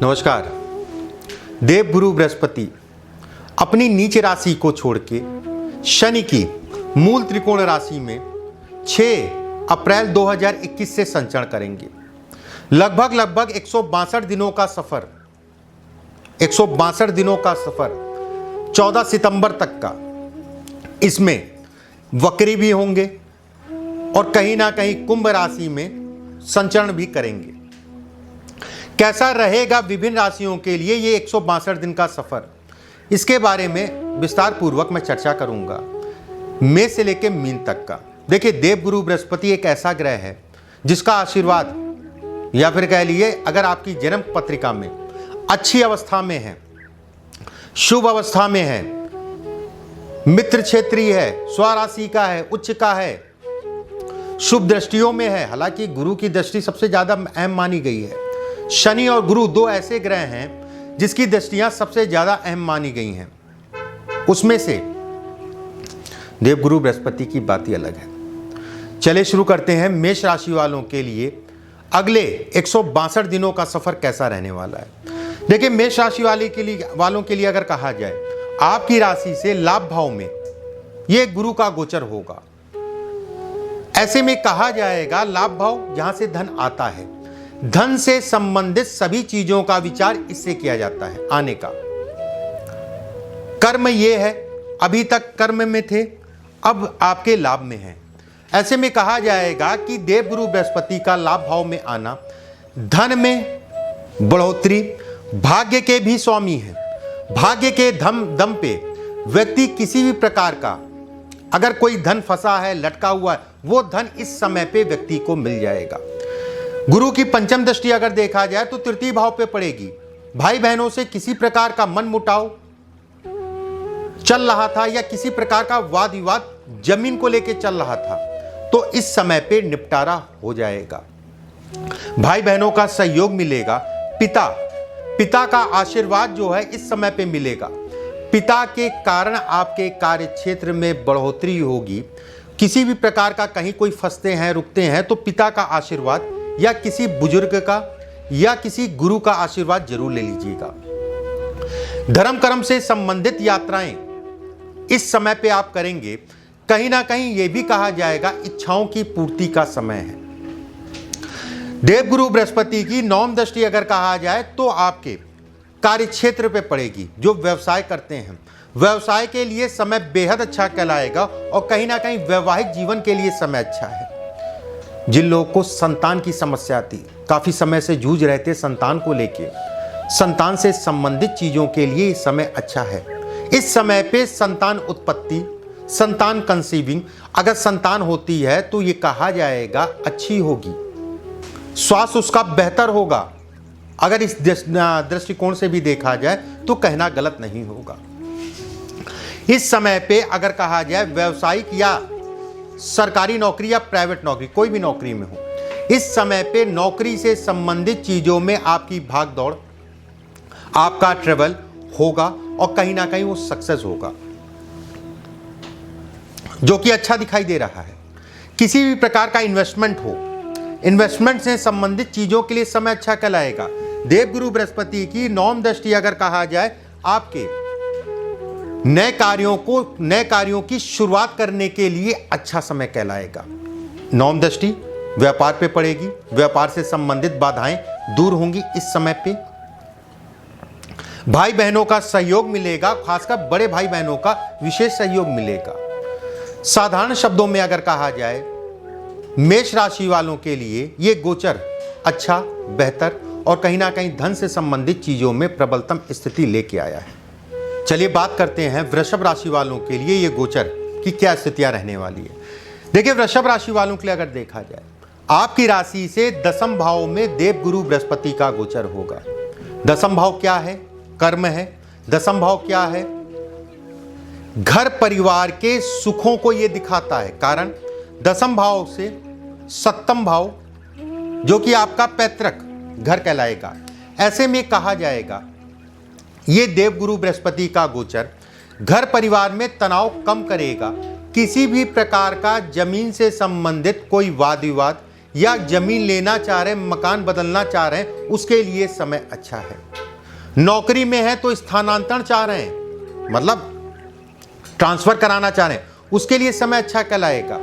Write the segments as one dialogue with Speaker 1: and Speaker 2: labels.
Speaker 1: नमस्कार। देवगुरु बृहस्पति अपनी नीच राशि को छोड़ के शनि की मूल त्रिकोण राशि में 6 अप्रैल 2021 से संचरण करेंगे। लगभग 162 दिनों का सफर 14 सितंबर तक का, इसमें वक्री भी होंगे और कहीं ना कहीं कुंभ राशि में संचरण भी करेंगे। कैसा रहेगा विभिन्न राशियों के लिए ये 162 दिन का सफर, इसके बारे में विस्तार पूर्वक मैं चर्चा करूंगा, मेष से लेकर मीन तक का। देखिए, देवगुरु बृहस्पति एक ऐसा ग्रह है जिसका आशीर्वाद, या फिर कह लिए अगर आपकी जन्म पत्रिका में अच्छी अवस्था में है, शुभ अवस्था में है, मित्र क्षेत्रीय है, स्वराशि का है, उच्च का है, शुभ दृष्टियों में है। हालांकि गुरु की दृष्टि सबसे ज्यादा अहम मानी गई है। शनि और गुरु दो ऐसे ग्रह हैं जिसकी दृष्टियां सबसे ज्यादा अहम मानी गई हैं। उसमें से देवगुरु बृहस्पति की बात ही अलग है। चलिए शुरू करते हैं। मेष राशि वालों के लिए अगले 162 दिनों का सफर कैसा रहने वाला है। देखिए, मेष राशि वालों के लिए अगर कहा जाए, आपकी राशि से लाभ भाव में ये गुरु का गोचर होगा। ऐसे में कहा जाएगा लाभ भाव जहां से धन आता है, धन से संबंधित सभी चीजों का विचार इससे किया जाता है आने का। कर्म ये है, अभी तक कर्म में थे, अब आपके लाभ में है। ऐसे में कहा जाएगा कि देवगुरु बृहस्पति का लाभ भाव में आना, धन में बढ़ोतरी, भाग्य के भी स्वामी है। भाग्य के दम पे व्यक्ति किसी भी प्रकार का अगर कोई धन फंसा है, लटका हुआ है, वो धन इस समय पे व्यक्ति को मिल जाएगा। गुरु की पंचम दृष्टि अगर देखा जाए तो तृतीय भाव पे पड़ेगी। भाई बहनों से किसी प्रकार का मन मुटाव चल रहा था या किसी प्रकार का वाद विवाद जमीन को लेकर चल रहा था, तो इस समय पे निपटारा हो जाएगा। भाई बहनों का सहयोग मिलेगा। पिता का आशीर्वाद जो है इस समय पे मिलेगा। पिता के कारण आपके कार्य क्षेत्र में बढ़ोतरी होगी। किसी भी प्रकार का कहीं कोई फंसते हैं, रुकते हैं, तो पिता का आशीर्वाद या किसी बुजुर्ग का या किसी गुरु का आशीर्वाद जरूर ले लीजिएगा। धर्म कर्म से संबंधित यात्राएं इस समय पे आप करेंगे। कहीं ना कहीं यह भी कहा जाएगा इच्छाओं की पूर्ति का समय है। देवगुरु बृहस्पति की नवम दृष्टि अगर कहा जाए तो आपके कार्य क्षेत्र पे पड़ेगी। जो व्यवसाय करते हैं, व्यवसाय के लिए समय बेहद अच्छा कहलाएगा और कहीं ना कहीं वैवाहिक जीवन के लिए समय अच्छा है। जिन लोगों को संतान की समस्या थी, काफी समय से जूझ रहे थे संतान को लेके, संतान से संबंधित चीजों के लिए समय अच्छा है। इस समय पे संतान उत्पत्ति, संतान कंसीविंग, अगर संतान होती है तो ये कहा जाएगा अच्छी होगी, स्वास्थ्य उसका बेहतर होगा। अगर इस दृष्टिकोण से भी देखा जाए तो कहना गलत नहीं होगा। इस समय पे अगर कहा जाए व्यावसायिक या सरकारी नौकरी या प्राइवेट नौकरी, कोई भी नौकरी में हो, इस समय पे नौकरी से संबंधित चीजों में आपकी भाग दौड़, आपका ट्रेवल होगा और कहीं ना कहीं वो सक्सेस होगा, जो कि अच्छा दिखाई दे रहा है। किसी भी प्रकार का इन्वेस्टमेंट हो, इन्वेस्टमेंट से संबंधित चीजों के लिए समय अच्छा कहलाएगा। देवगुरु बृहस्पति की नवम दृष्टि अगर कहा जाए, आपके नए कार्यों की शुरुआत करने के लिए अच्छा समय कहलाएगा। नवम दृष्टि व्यापार पे पड़ेगी। व्यापार से संबंधित बाधाएं दूर होंगी इस समय पे। भाई बहनों का सहयोग मिलेगा, खासकर बड़े भाई बहनों का विशेष सहयोग मिलेगा। साधारण शब्दों में अगर कहा जाए, मेष राशि वालों के लिए ये गोचर अच्छा, बेहतर और कहीं ना कहीं धन से संबंधित चीजों में प्रबलतम स्थिति लेके आया है। चलिए बात करते हैं वृषभ राशि वालों के लिए ये गोचर की क्या स्थितियां रहने वाली है। देखिए, वृषभ राशि वालों के लिए अगर देखा जाए, आपकी राशि से दसम भाव में देवगुरु बृहस्पति का गोचर होगा। दसम भाव क्या है? कर्म है। दसम भाव क्या है? घर परिवार के सुखों को यह दिखाता है। कारण दसम भाव से सप्तम भाव जो कि आपका पैतृक घर कहलाएगा। ऐसे में कहा जाएगा ये देवगुरु बृहस्पति का गोचर घर परिवार में तनाव कम करेगा। किसी भी प्रकार का जमीन से संबंधित कोई वाद विवाद या जमीन लेना चाह रहे हैं, मकान बदलना चाह रहे हैं, उसके लिए समय अच्छा है। नौकरी में है तो स्थानांतरण चाह रहे हैं, मतलब ट्रांसफर कराना चाह रहे हैं, उसके लिए समय अच्छा कहलाएगा।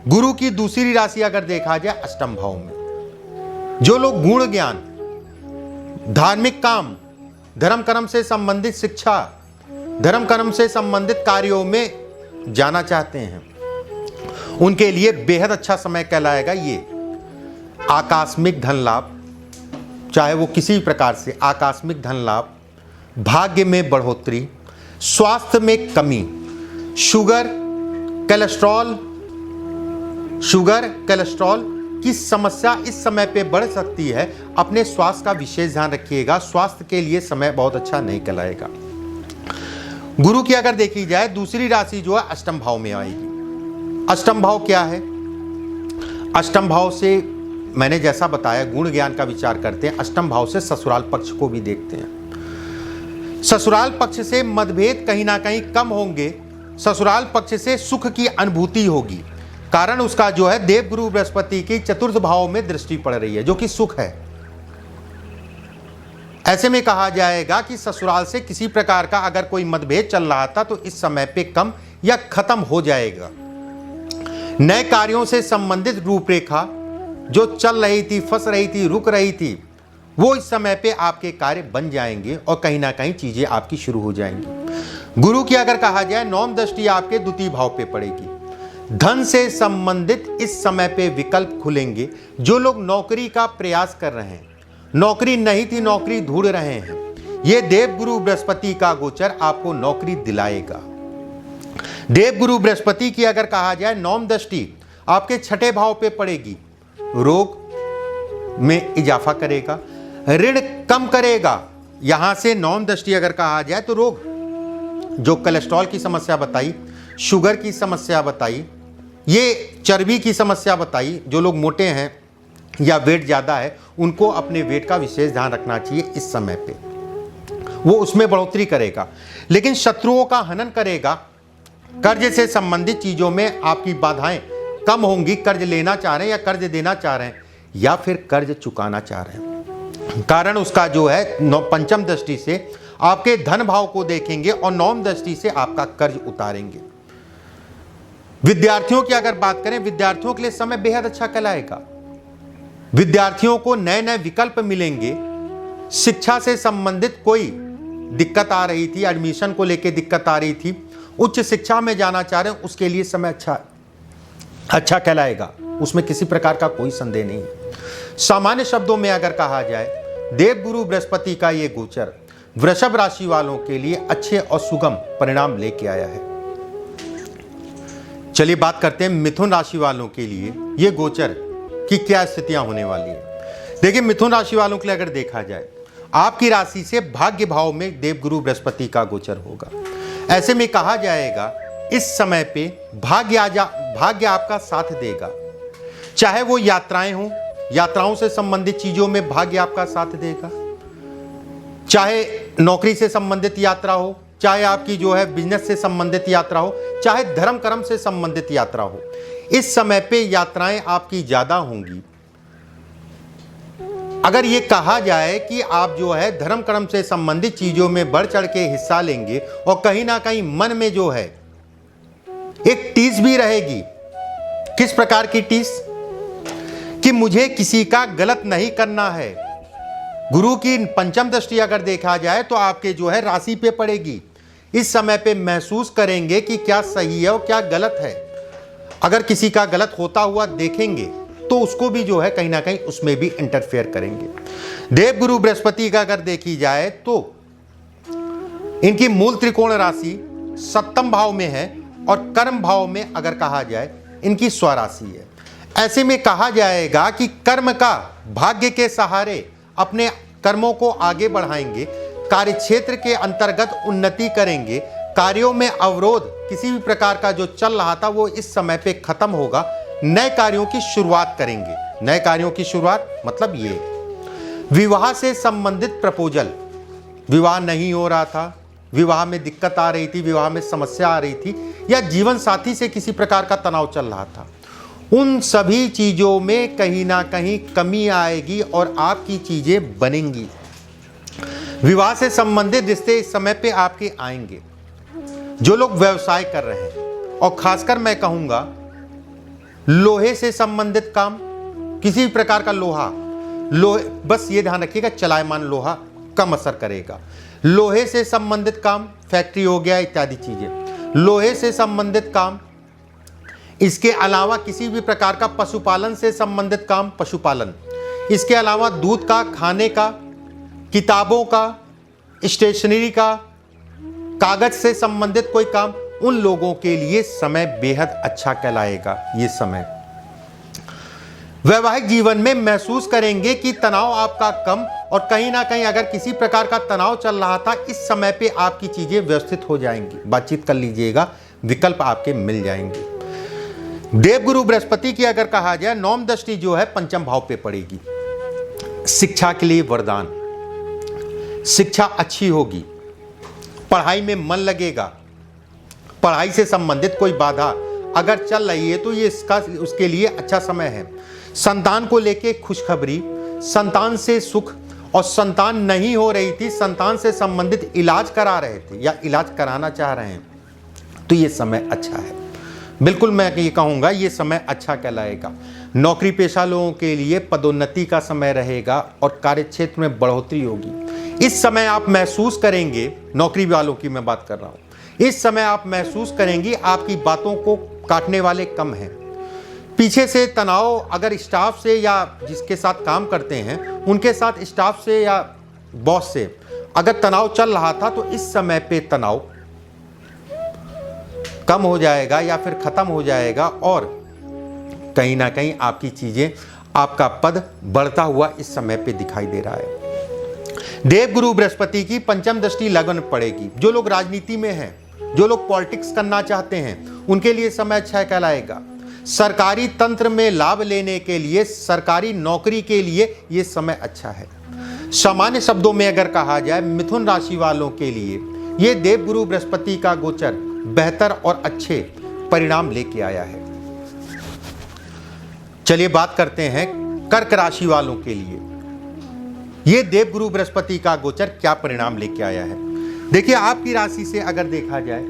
Speaker 1: गुरु की दूसरी राशि अगर देखा जाए अष्टम भाव में, जो लोग गुण ज्ञान, धार्मिक काम, धर्म कर्म से संबंधित शिक्षा, धर्म कर्म से संबंधित कार्यों में जाना चाहते हैं, उनके लिए बेहद अच्छा समय कहलाएगा। ये आकस्मिक धन लाभ, चाहे वो किसी प्रकार से आकस्मिक धन लाभ, भाग्य में बढ़ोतरी, स्वास्थ्य में कमी, शुगर कोलेस्ट्रॉल की समस्या इस समय पे बढ़ सकती है। अपने स्वास्थ्य का विशेष ध्यान रखिएगा, स्वास्थ्य के लिए समय बहुत अच्छा नहीं कहलाएगा। गुरु की अगर देखी जाए दूसरी राशि जो है अष्टम भाव में आएगी। अष्टम भाव क्या है? अष्टम भाव से मैंने जैसा बताया गुण ज्ञान का विचार करते हैं, अष्टम भाव से ससुराल पक्ष को भी देखते हैं। ससुराल पक्ष से मतभेद कहीं ना कहीं कम होंगे, ससुराल पक्ष से सुख की अनुभूति होगी। कारण उसका जो है देवगुरु बृहस्पति की चतुर्थ भाव में दृष्टि पड़ रही है, जो कि सुख है। ऐसे में कहा जाएगा कि ससुराल से किसी प्रकार का अगर कोई मतभेद चल रहा था तो इस समय पे कम या खत्म हो जाएगा। नए कार्यों से संबंधित रूपरेखा जो चल रही थी, फंस रही थी, रुक रही थी, वो इस समय पे आपके कार्य बन जाएंगे और कहीं ना कहीं चीजें आपकी शुरू हो जाएंगी। गुरु की अगर कहा जाए नौम दृष्टि आपके द्वितीय भाव पे पड़ेगी। धन से संबंधित इस समय पे विकल्प खुलेंगे। जो लोग नौकरी का प्रयास कर रहे हैं, नौकरी नहीं थी, नौकरी ढूंढ रहे हैं, ये देवगुरु बृहस्पति का गोचर आपको नौकरी दिलाएगा। देवगुरु बृहस्पति की अगर कहा जाए नौम दृष्टि आपके छठे भाव पे पड़ेगी। रोग में इजाफा करेगा, ऋण कम करेगा। यहां से नौम दृष्टि अगर कहा जाए तो रोग, जो कोलेस्ट्रॉल की समस्या बताई, शुगर की समस्या बताई, ये चर्बी की समस्या बताई, जो लोग मोटे हैं या वेट ज़्यादा है उनको अपने वेट का विशेष ध्यान रखना चाहिए इस समय पे। वो उसमें बढ़ोतरी करेगा, लेकिन शत्रुओं का हनन करेगा। कर्ज से संबंधित चीज़ों में आपकी बाधाएं कम होंगी। कर्ज लेना चाह रहे हैं या कर्ज देना चाह रहे हैं या फिर कर्ज चुकाना चाह रहे हैं, कारण उसका जो है पंचम दृष्टि से आपके धन भाव को देखेंगे और नौम दृष्टि से आपका कर्ज उतारेंगे। विद्यार्थियों की अगर बात करें, विद्यार्थियों के लिए समय बेहद अच्छा कहलाएगा। विद्यार्थियों को नए नए विकल्प मिलेंगे। शिक्षा से संबंधित कोई दिक्कत आ रही थी, एडमिशन को लेकर दिक्कत आ रही थी, उच्च शिक्षा में जाना चाह रहे हैं, उसके लिए समय अच्छा कहलाएगा, उसमें किसी प्रकार का कोई संदेह नहीं है। सामान्य शब्दों में अगर कहा जाए, देवगुरु बृहस्पति का ये गोचर वृषभ राशि वालों के लिए अच्छे और सुगम परिणाम लेके आया है। चलिए बात करते हैं मिथुन राशि वालों के लिए ये गोचर की क्या स्थितियां होने वाली है। देखिए मिथुन राशि वालों के लिए अगर देखा जाए, आपकी राशि से भाग्य भाव में देवगुरु बृहस्पति का गोचर होगा। ऐसे में कहा जाएगा इस समय पे भाग्य आपका साथ देगा। चाहे वो यात्राएं हों, यात्राओं से संबंधित चीजों में भाग्य आपका साथ देगा। चाहे नौकरी से संबंधित यात्रा हो, चाहे आपकी जो है बिजनेस से संबंधित यात्रा हो, चाहे धर्म कर्म से संबंधित यात्रा हो, इस समय पे यात्राएं आपकी ज्यादा होंगी। अगर ये कहा जाए कि आप जो है धर्म कर्म से संबंधित चीजों में बढ़ चढ़ के हिस्सा लेंगे और कहीं ना कहीं मन में जो है एक टीस भी रहेगी। किस प्रकार की टीस? कि मुझे किसी का गलत नहीं करना है। गुरु की पंचम दृष्टि अगर देखा जाए तो आपके जो है राशि पे पड़ेगी। इस समय पे महसूस करेंगे कि क्या सही है और क्या गलत है। अगर किसी का गलत होता हुआ देखेंगे तो उसको भी जो है कहीं ना कहीं उसमें भी इंटरफेयर करेंगे। देवगुरु बृहस्पति का अगर देखी जाए तो इनकी मूल त्रिकोण राशि सप्तम भाव में है और कर्म भाव में अगर कहा जाए इनकी स्वराशि है। ऐसे में कहा जाएगा कि कर्म का भाग्य के सहारे अपने कर्मों को आगे बढ़ाएंगे, कार्यक्षेत्र के अंतर्गत उन्नति करेंगे, कार्यों में अवरोध किसी भी प्रकार का जो चल रहा था वो इस समय पे खत्म होगा। नए कार्यों की शुरुआत करेंगे। नए कार्यों की शुरुआत मतलब ये विवाह से संबंधित प्रपोजल, विवाह नहीं हो रहा था, विवाह में दिक्कत आ रही थी, विवाह में समस्या आ रही थी या जीवन साथी से किसी प्रकार का तनाव चल रहा था, उन सभी चीज़ों में कहीं ना कहीं कमी आएगी और आपकी चीज़ें बनेंगी। विवाह से संबंधित रिश्ते इस समय पे आपके आएंगे। जो लोग व्यवसाय कर रहे हैं, और खासकर मैं कहूँगा लोहे से संबंधित काम, किसी भी प्रकार का लोहे, बस ये ध्यान रखिएगा चलायमान लोहा कम असर करेगा। लोहे से संबंधित काम, फैक्ट्री हो गया इत्यादि चीज़ें, लोहे से संबंधित काम। इसके अलावा किसी भी प्रकार का पशुपालन से संबंधित काम, पशुपालन। इसके अलावा दूध का, खाने का, किताबों का, स्टेशनरी का, कागज से संबंधित कोई काम, उन लोगों के लिए समय बेहद अच्छा कहलाएगा। ये समय वैवाहिक जीवन में महसूस करेंगे कि तनाव आपका कम, और कहीं ना कहीं अगर किसी प्रकार का तनाव चल रहा था, इस समय पे आपकी चीजें व्यवस्थित हो जाएंगी। बातचीत कर लीजिएगा, विकल्प आपके मिल जाएंगे। देवगुरु बृहस्पति की अगर कहा जाए, नौम दृष्टि जो है पंचम भाव पे पड़ेगी। शिक्षा के लिए वरदान, शिक्षा अच्छी होगी, पढ़ाई में मन लगेगा। पढ़ाई से संबंधित कोई बाधा अगर चल रही है तो ये उसके लिए अच्छा समय है। संतान को लेके खुशखबरी, संतान से सुख, और संतान नहीं हो रही थी, संतान से संबंधित इलाज करा रहे थे या इलाज कराना चाह रहे हैं, तो ये समय अच्छा है। बिल्कुल मैं ये कहूँगा ये समय अच्छा कहलाएगा। नौकरी पेशा लोगों के लिए पदोन्नति का समय रहेगा और कार्यक्षेत्र में बढ़ोतरी होगी। इस समय आप महसूस करेंगे, नौकरी वालों की मैं बात कर रहा हूँ, इस समय आप महसूस करेंगे आपकी बातों को काटने वाले कम हैं। पीछे से तनाव अगर स्टाफ से या जिसके साथ काम करते हैं उनके साथ, स्टाफ से या बॉस से अगर तनाव चल रहा था, तो इस समय पे तनाव कम हो जाएगा या फिर खत्म हो जाएगा, और कहीं ना कहीं आपकी चीजें, आपका पद बढ़ता हुआ इस समय पे दिखाई दे रहा है। देवगुरु बृहस्पति की पंचम दृष्टि लगन पड़ेगी। जो लोग राजनीति में हैं, जो लोग पॉलिटिक्स करना चाहते हैं, उनके लिए समय अच्छा कहलाएगा। सरकारी तंत्र में लाभ लेने के लिए, सरकारी नौकरी के लिए ये समय अच्छा है। सामान्य शब्दों में अगर कहा जाए, मिथुन राशि वालों के लिए ये देवगुरु बृहस्पति का गोचर बेहतर और अच्छे परिणाम लेके आया है। चलिए बात करते हैं कर्क राशि वालों के लिए ये देवगुरु बृहस्पति का गोचर क्या परिणाम लेके आया है। देखिए, आपकी राशि से अगर देखा जाए,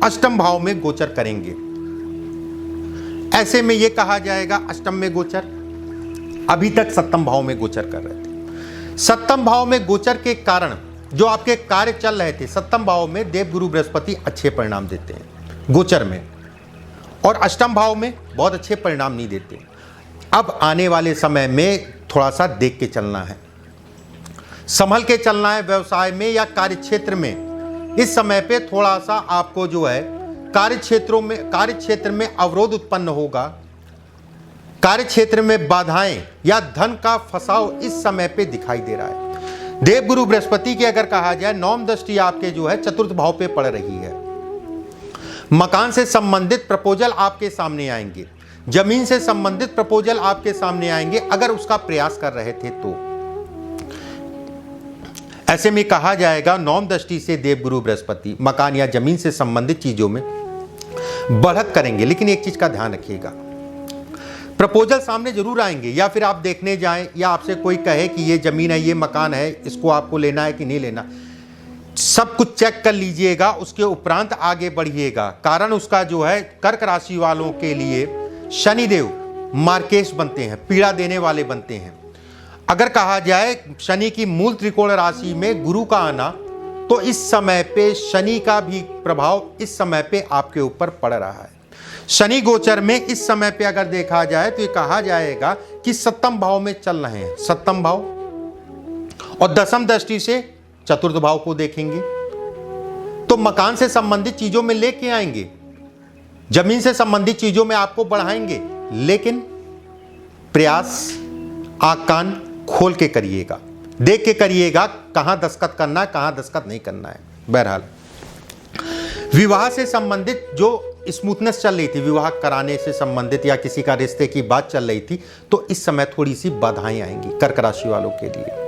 Speaker 1: अष्टम भाव में गोचर करेंगे। ऐसे में यह कहा जाएगा अष्टम में गोचर, अभी तक सप्तम भाव में गोचर कर रहे थे। सप्तम भाव में गोचर के कारण जो आपके कार्य चल रहे थे, सप्तम भाव में देवगुरु बृहस्पति अच्छे परिणाम देते हैं गोचर में, और अष्टम भाव में बहुत अच्छे परिणाम नहीं देते। अब आने वाले समय में थोड़ा सा देख के चलना है, संभल के चलना है। व्यवसाय में या कार्य क्षेत्र में इस समय पे थोड़ा सा आपको जो है कार्य क्षेत्र में अवरोध उत्पन्न होगा, कार्य क्षेत्र में बाधाएं या धन का फंसाव इस समय पे दिखाई दे रहा है। देवगुरु बृहस्पति की अगर कहा जाए, नौम दृष्टि आपके जो है चतुर्थ भाव पे पड़ रही है। मकान से संबंधित प्रपोजल आपके सामने आएंगे, जमीन से संबंधित प्रपोजल आपके सामने आएंगे अगर उसका प्रयास कर रहे थे तो। ऐसे में कहा जाएगा नौम दृष्टि से देवगुरु बृहस्पति मकान या जमीन से संबंधित चीजों में बढ़त करेंगे। लेकिन एक चीज का ध्यान रखिएगा, प्रपोजल सामने जरूर आएंगे, या फिर आप देखने जाएं या आपसे कोई कहे कि ये जमीन है, ये मकान है, इसको आपको लेना है कि नहीं लेना, सब कुछ चेक कर लीजिएगा, उसके उपरांत आगे बढ़िएगा। कारण उसका जो है कर्क राशि वालों के लिए शनिदेव मार्केश बनते हैं, पीड़ा देने वाले बनते हैं। अगर कहा जाए शनि की मूल त्रिकोण राशि में गुरु का आना, तो इस समय पे शनि का भी प्रभाव इस समय पे आपके ऊपर पड़ रहा है। शनि गोचर में इस समय पे अगर देखा जाए तो ये कहा जाएगा कि सप्तम भाव में चल रहे हैं, सप्तम भाव, और दसम दृष्टि से चतुर्थ भाव को देखेंगे तो मकान से संबंधित चीजों में लेके आएंगे, जमीन से संबंधित चीजों में आपको बढ़ाएंगे। लेकिन प्रयास आंख कान खोल के करिएगा, देख के करिएगा कहां दस्तखत करना है, कहां दस्तखत नहीं करना है। बहरहाल विवाह से संबंधित जो स्मूथनेस चल रही थी, विवाह कराने से संबंधित या किसी का रिश्ते की बात चल रही थी, तो इस समय थोड़ी सी बाधाएं आएंगी कर्क राशि वालों के लिए।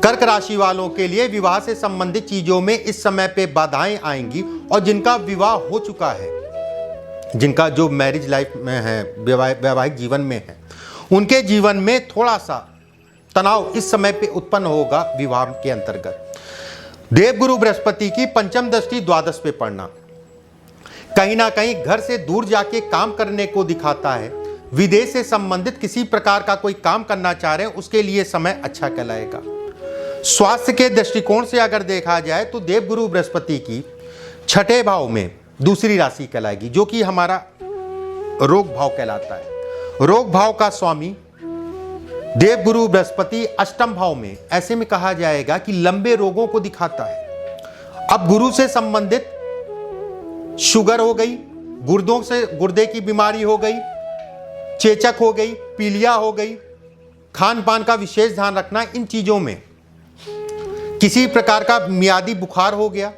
Speaker 1: कर्क राशि वालों के लिए विवाह से संबंधित चीजों में इस समय पे बाधाएं आएंगी, और जिनका विवाह हो चुका है जिनका जो मैरिज लाइफ में है, वैवाहिक जीवन में है, उनके जीवन में थोड़ा सा तनाव इस समय पे उत्पन्न होगा विवाह के अंतर्गत। देवगुरु बृहस्पति की पंचम दृष्टि द्वादश पे पड़ना कहीं ना कहीं घर से दूर जाके काम करने को दिखाता है। विदेश से संबंधित किसी प्रकार का कोई काम करना चाह रहे हैं, उसके लिए समय अच्छा कहलाएगा। स्वास्थ्य के दृष्टिकोण से अगर देखा जाए तो देवगुरु बृहस्पति की छठे भाव में दूसरी राशि कहलाएगी, जो कि हमारा रोग भाव कहलाता है। रोग भाव का स्वामी देवगुरु बृहस्पति अष्टम भाव में, ऐसे में कहा जाएगा कि लंबे रोगों को दिखाता है। अब गुरु से संबंधित शुगर हो गई, गुर्दों से गुर्दे की बीमारी हो गई, चेचक हो गई, पीलिया हो गई, खान पान का विशेष ध्यान रखना। इन चीजों में किसी प्रकार का मियादी बुखार हो गया,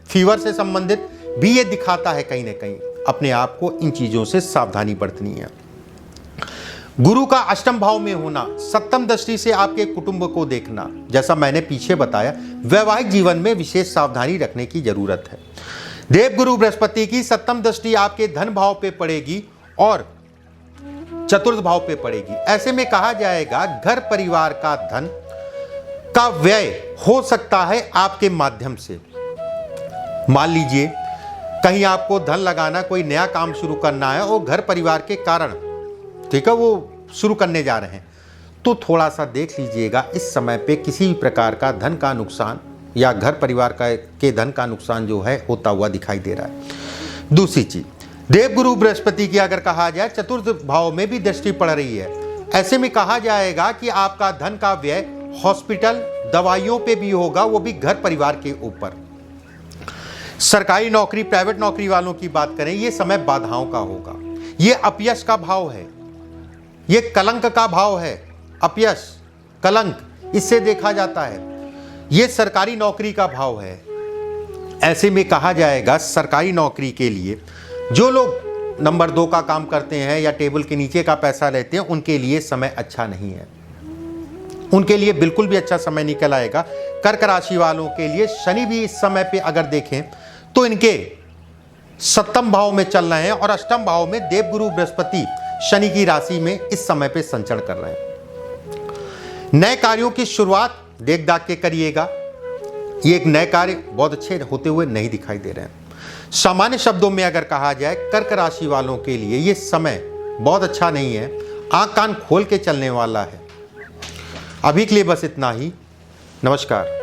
Speaker 1: फीवर से संबंधित भी ये दिखाता है। कहीं ना कहीं अपने आप को इन चीजों से सावधानी बरतनी है। गुरु का अष्टम भाव में होना, सप्तम दृष्टि से आपके कुटुंब को देखना, जैसा मैंने पीछे बताया, वैवाहिक जीवन में विशेष सावधानी रखने की जरूरत है। देवगुरु बृहस्पति की सप्तम दृष्टि आपके धन भाव पे पड़ेगी और चतुर्थ भाव पे पड़ेगी। ऐसे में कहा जाएगा घर परिवार का धन का व्यय हो सकता है आपके माध्यम से। मान लीजिए कहीं आपको धन लगाना, कोई नया काम शुरू करना है और घर परिवार के कारण, ठीक है, वो शुरू करने जा रहे हैं, तो थोड़ा सा देख लीजिएगा इस समय पे किसी भी प्रकार का धन का नुकसान या घर परिवार के धन का नुकसान जो है होता हुआ दिखाई दे रहा है। दूसरी चीज, देवगुरु बृहस्पति की अगर कहा जाए चतुर्थ भाव में भी दृष्टि पड़ रही है। ऐसे में कहा जाएगा कि आपका धन का व्यय हॉस्पिटल, दवाइयों पे भी होगा, वो भी घर परिवार के ऊपर। सरकारी नौकरी, प्राइवेट नौकरी वालों की बात करें, ये समय बाधाओं का होगा। ये अपयश का भाव है, ये कलंक का भाव है। अपयश, कलंक, इससे देखा जाता है। ये सरकारी नौकरी का भाव है। ऐसे में कहा जाएगा सरकारी नौकरी के लिए जो लोग नंबर 2 का काम करते हैं या टेबल के नीचे का पैसा लेते हैं, उनके लिए समय अच्छा नहीं है। उनके लिए बिल्कुल भी अच्छा समय निकल आएगा। कर्क राशि वालों के लिए शनि भी इस समय पे अगर देखें तो इनके सप्तम भाव में चल रहे हैं और अष्टम भाव में देवगुरु बृहस्पति शनि की राशि में इस समय पे संचरण कर रहे हैं। नए कार्यों की शुरुआत देख दाख के करिएगा। ये एक नए कार्य बहुत अच्छे होते हुए नहीं दिखाई दे रहे हैं। सामान्य शब्दों में अगर कहा जाए, कर्क राशि वालों के लिए ये समय बहुत अच्छा नहीं है। आंख कान खोल के चलने वाला है। अभी के लिए बस इतना ही। नमस्कार।